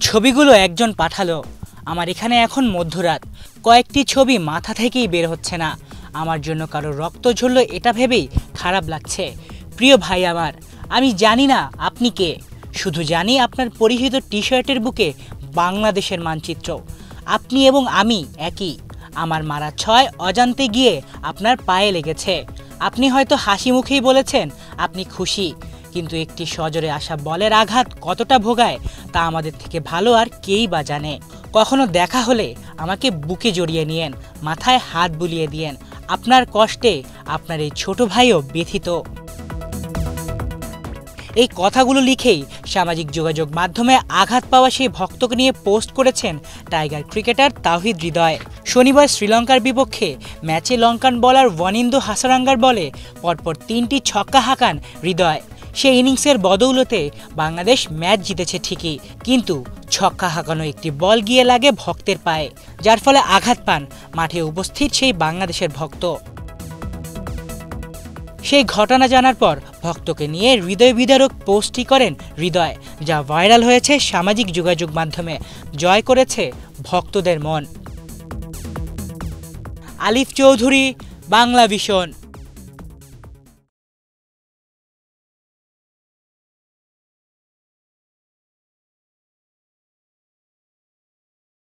ছবিগুলো একজন পাঠালো। আমার এখানে এখন মধ্যরাত, কয়েকটি ছবি মাথা থেকেই বের হচ্ছে না। আমার জন্য কারো রক্ত ঝরলো এটা ভেবেই খারাপ লাগছে। প্রিয় ভাই আমার, আমি জানি না আপনি কে, শুধু জানি আপনার পরিহিত টি শার্টের বুকে বাংলাদেশের মানচিত্র। আপনি এবং আমি একই। আমার মারা ছয় অজান্তে গিয়ে আপনার পায়ে লেগেছে। আপনি হয়তো হাসি মুখেই বলেছেন আপনি খুশি, কিন্তু একটি সজোরে আসা বলের আঘাত কতটা ভোগায় তা আমাদের থেকে ভালো আর কেই বা জানে। কখনো দেখা হলে আমাকে বুকে জড়িয়ে নিয়েন, মাথায় হাত বুলিয়ে দিয়েন। আপনার কষ্টে আপনার এই ছোট ভাইও ব্যথিত। এই কথাগুলো লিখেই সামাজিক যোগাযোগ মাধ্যমে আঘাত পাওয়া সেই ভক্তকে নিয়ে পোস্ট করেছেন টাইগার ক্রিকেটার তাওহিদ হৃদয়। শনিবার শ্রীলঙ্কার বিপক্ষে ম্যাচে লঙ্কান বোলার ওয়ানিন্দু হাসারাঙ্গার বলে পরপর 3টি ছক্কা হাঁকান হৃদয়। সেই ইনিংসের বদৌলতে বাংলাদেশ ম্যাচ জিতেছে ঠিকই, কিন্তু ছক্কা হাঁকানো একটি বল গিয়ে লাগে ভক্তের পায়ে, যার ফলে আঘাত পান মাঠে উপস্থিত সেই বাংলাদেশের ভক্ত। সেই ঘটনা জানার পর ভক্তকে নিয়ে হৃদয় বিদারক পোস্টটি করেন হৃদয়, যা ভাইরাল হয়েছে সামাজিক যোগাযোগ মাধ্যমে, জয় করেছে ভক্তদের মন। আলিফ চৌধুরী, বাংলা ভিশন।